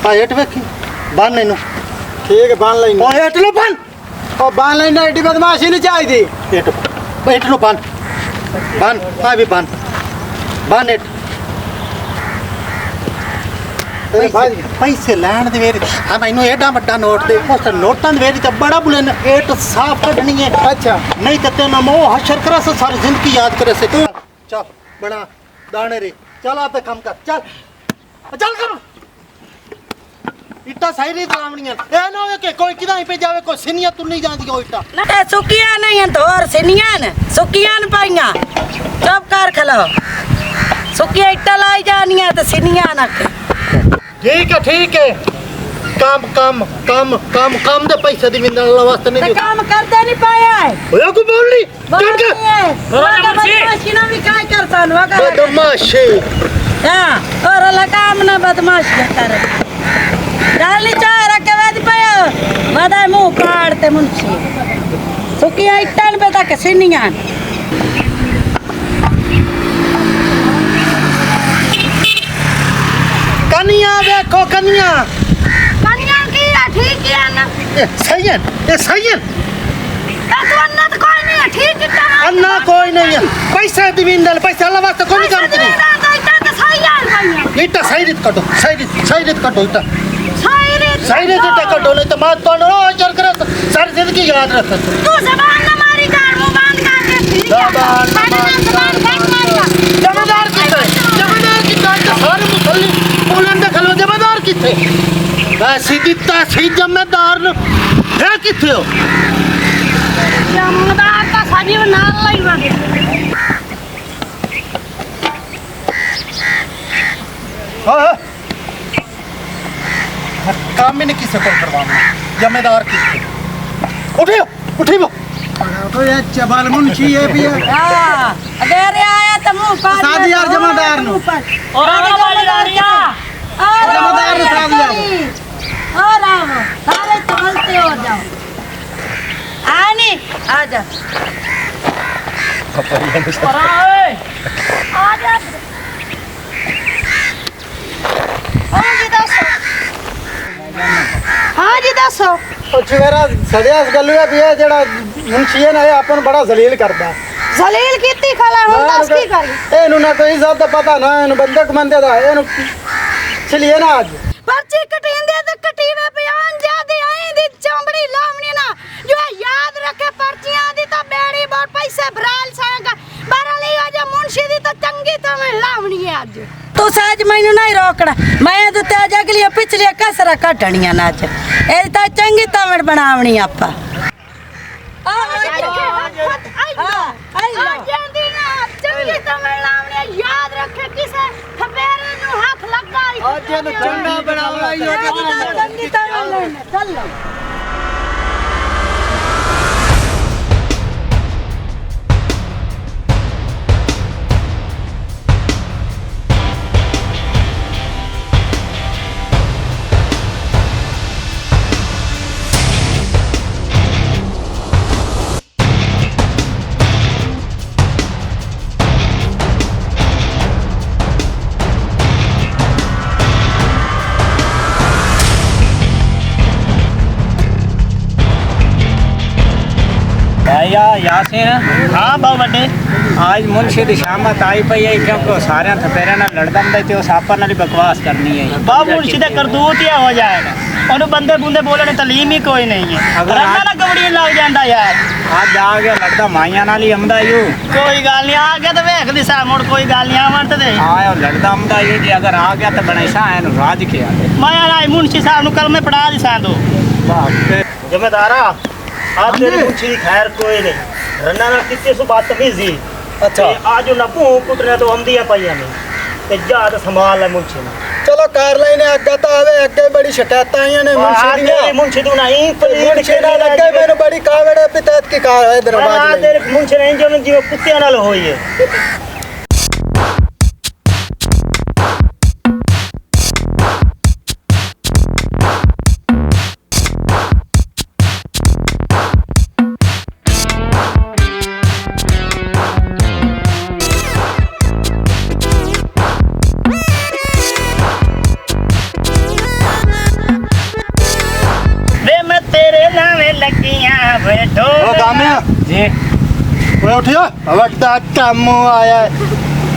हेठ वेखी बन इनू ठीक है बन लेना हेठ लो बन और बन लेना एडी बदमाशी नहीं चाहिए हेठ लो बन बन आ भी बन बन हेठ पैसे लैन दे वेरी हां मैनू एडा बड़ा नोट दे उस नोटां दे वेरी ते बड़ा बुलन एट साफ कढनी है अच्छा नहीं ते तेना मो हशर करा से सारी जिंदगी याद करे से चल बड़ा दाने रे चल आप काम कर चल कर इट्टा सही री चलावनी है ए ना के कोई किदा पे जावे कोई सिनिया तू नहीं जांदी ओ इट्टा ना सुकिया नहीं है तोर सिनिया ने सुकिया न पाइया चुप कर खलो सुकिया इट्टा लाई जानी है तो सिनिया ना ठीक है काम काम काम काम काम दे पैसे दी मिलने वास्ते नहीं काम करते नहीं पाया है ओए को बोल ली चढ़ के बदमाशी ना भी काय करता न वगा बदमाशी हां और ला काम ना बदमाशी कर डाली चाय रख के वेद पाया मदा मुंह काटते मुंशी सुकिया इट्टा न बता के सिनिया कनिया देखो कनिया की है ठीक है ना ये सही है तो अन्ना तो कोई नहीं है ठीक है अन्ना कोई नहीं है पैसा दिविंदल पैसा अल्लाह वास्ते कोई काम करी इट्टा सही रीत कटो सही रीत कटो इट्टा सही रीत इट्टा कटो नहीं तो मां तो नो चल कर सारी जिंदगी याद रख तू जबान न मारी गाड़ मुंह बंद करके जमींदार किथे सारे मुसल्ली बोलन दे खलो जमींदार किथे सीधी सी जमींदार न है किथे हो जमींदार का सभी नाल लाई वगे हां काम में किसे को करवाना जमींदार किथे उठियो तो ये चबाल मुंशी है भी हां अगर आया तो मुंह काट साथ यार जमींदार नु और जमींदार ने साथ यार और आओ सारे चलते हो जाओ आनी आजा आजा हाँ जी दसो मेरा सड़िया गलू है भी है जेड़ा मुंशी है ना अपन बड़ा जलील करता जलील कीती खला हुन दस की करी एनु ना कोई इज्जत दा पता ना एनु बंदक मंदे दा एनु चलिए ना आज पर्ची कटींदे तो कटीवे बयान जादी आई दी चमड़ी लावनी ना जो याद रखे पर्चियां दी तो बेड़ी बोल पैसे भराल संग बरली आज मुंशी दी तो चंगी तो मैं लावनी है आज तू साज मैनू नहीं रोकड़ा मैं तो तेज अगली पिछली कसरा कटणिया ना आज ए तो चंगी तमड़ बनावनी आपा याद रखे किसे खबेरे नु हाथ लगा आज नु चंगा बनावना ही चल लो यासीन हाँ बहुत बड़े आज मुंशी की शामत आई पई है क्योंकि सारे थपेरे नाल लड़दा हुंदा ते उस आपा नाल बकवास करनी है बाबू मुंशी दे करतूत ही हो जाएगा ओनु बंदे बुंदे बोलने तालीम ही कोई नहीं है अगर रंगा ना गवड़ी लग जांदा यार आज आ गया लड़दा माइया नाल ही आंदा यू कोई गल नहीं आ गया तो वेख दिसा मुड़ कोई गल नहीं आवन ते आयो लड़दा आंदा यू जी अगर आ गया तो बनैसा है राज के आ मैं आई मुंशी साहब नु कल में पढ़ा दिसा दो जमींदारा आज तेरी मुंशी की खैर कोई नहीं रन्ना ना कितने सु बात तमीजी अच्छा आज ना भू कुटने तो हम दिया पाइया में ते जा तो संभाल है मुंशी ने चलो कार लाइने अग्गा तो आवे अग्गे बड़ी शिकायत आई ने मुंशी दी मुंशी तू नहीं मुंशी ना लगे मेरे बड़ी कावड़े पितात की कार है दरवाजे तेरे मुंशी ने जो जीव कुत्ते नाल होई है जी ਓਏ ਉਠਿਆ ਵੱਡਾ ਕੰਮ ਆਇਆ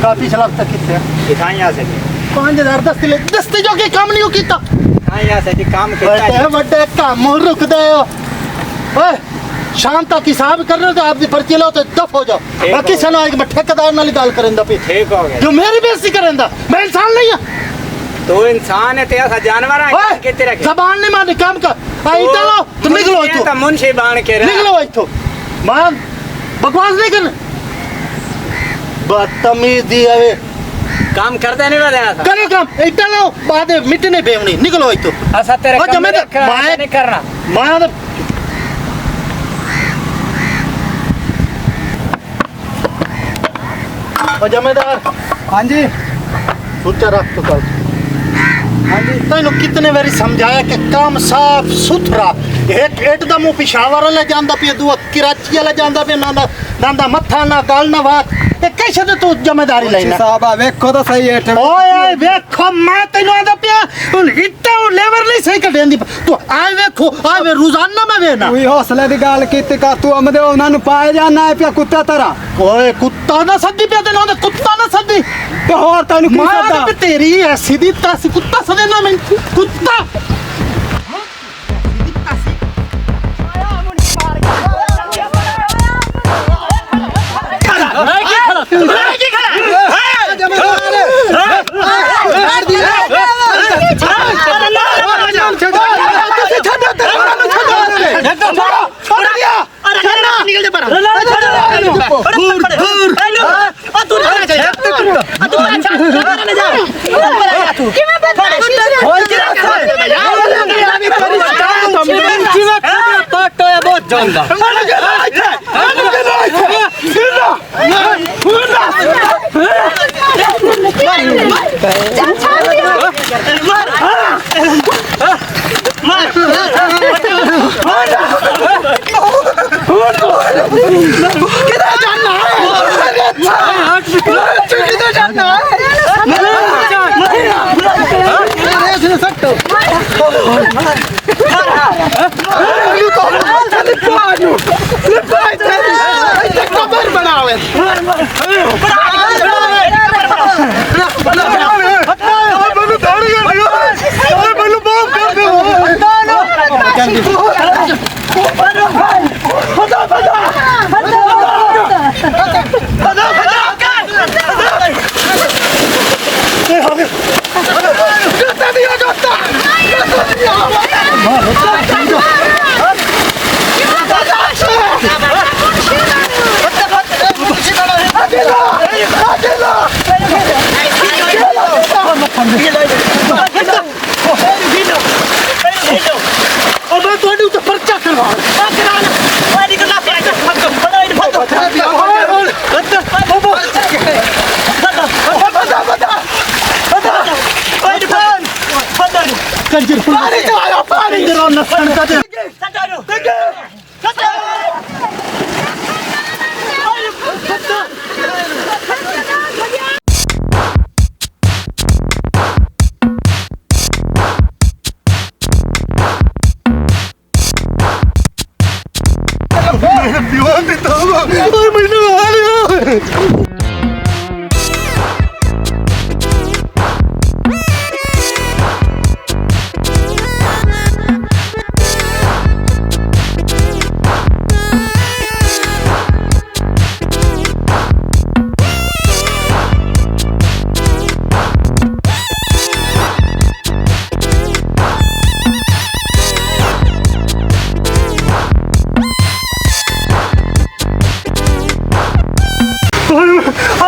ਕਾਫੀ ਚਲਾ ਤੱਕ ਕਿੱਥੇ दिखाई यहाँ से 5000 ਦਸਤੇ ਜੋ ਕੇ ਕੰਮ ਨਹੀਂ ਕੀਤਾ हाँ यहाँ से जी काम किया ਵੱਡੇ ਵੱਡੇ ਕੰਮ ਰੁਕਦੇ ਹੋ ਓਏ ਸ਼ਾਮ ਤੱਕ ਹਿਸਾਬ ਕਰਨਾ ਤੇ ਆਪਦੀ ਪਰਚੀ ਲਓ ਤੇ ਦਫ ਹੋ ਜਾਓ ਬਾਕੀ ਸਾਨੂੰ ਆਏਗਾ ਮੈਂ ਠੇਕੇਦਾਰ ਨਾਲ ਹੀ ਗੱਲ ਕਰਨ ਦਾ ਪਈ ठीक हो गया ਜੋ ਮੇਰੀ ਬੇਇੱਜ਼ਤੀ ਕਰਨ ਦਾ ਮੈਂ ਇਨਸਾਨ ਨਹੀਂ ਹਾਂ तू इंसान है तेरा जानवर है ਓਏ कितने रखे ਜ਼ਬਾਨ ਨਹੀਂ ਮਾਰਨੀ ਕੰਮ ਕਰ ਆਈ ਚਲੋ ਤੂੰ ਨਿਕਲੋ ਇੱਥੋਂ तो मुंशी बाण के रहा निकलो इथो मां बकवास नहीं करना बदतमीज दी है काम करते नहीं रहा था करो काम इतना लो बाद में मिटने बेवनी निकलो इथो ऐसा तेरे ओ, काम जमे में तो- रखा, ऐसा मैं- नहीं करना मां ओ जमेदार हाँ जी सोचा रख तो कल हाँ जी तेन कितने बारी समझाया कि काम साफ सुथरा एक एट दा मुंह पिशावर ले जांदा पे दूआ कराची ले जांदा पे ना मत्था ना गल ना बात ये कैसे ते तू जिम्मेदारी लेना साहब वेखो तो सही है ओए वेखो मैं तेन आदा पिया उन इट्टा लेवर नहीं सही कटेंदी तू आए वेखो आए वे रोजाना में वेना तू हौसले की गल की कर तू आमदे उन्होंने पाए जाना है पिया कुत्ता तरह ओए कुत्ता ना सद्दी पिया तेन आदा कुत्ता ना सद्दी तो होर तेन की मैं सदा आदा पे तेरी ऐसी दी तासी कुत्ता सदे ना मैं कुत्ता ਕਿਵੇਂ ਬਦਮਾਸ਼ੀ बहुत जानदा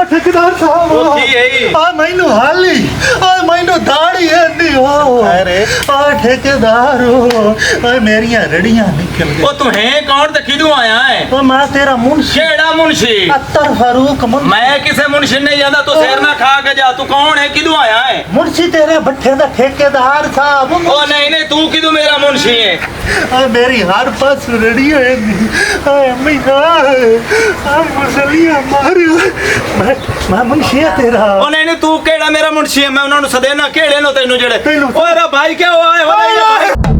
ठेकेदार साहब मैनू हाली मैनू दाड़ी है हो अरे ठेकेदार हो मेरिया रड़ियां निकल गई ओ तू है कौन ते किदू आया है तो मैं तेरा मुंशी केड़ा मुंशी अत्तर फारूक मुंशी मैं किसे मुंशी नहीं जाता तू सिर ना खा के जा तू कौन है किदू आया है मुंशी तेरे भट्ठे दा ठेकेदार साहब ओ नहीं नहीं तू किदू मेरा मुंशी है मेरी हर पास रड़ी है अम्मी मुसलिया मार मैं मुंशी है तेरा ओ नहीं नहीं तू केड़ा मेरा मुंशी है मैं उन्होंने सदेना केड़े नो तेनू जेड़े ओए रा भाई क्या हुआ है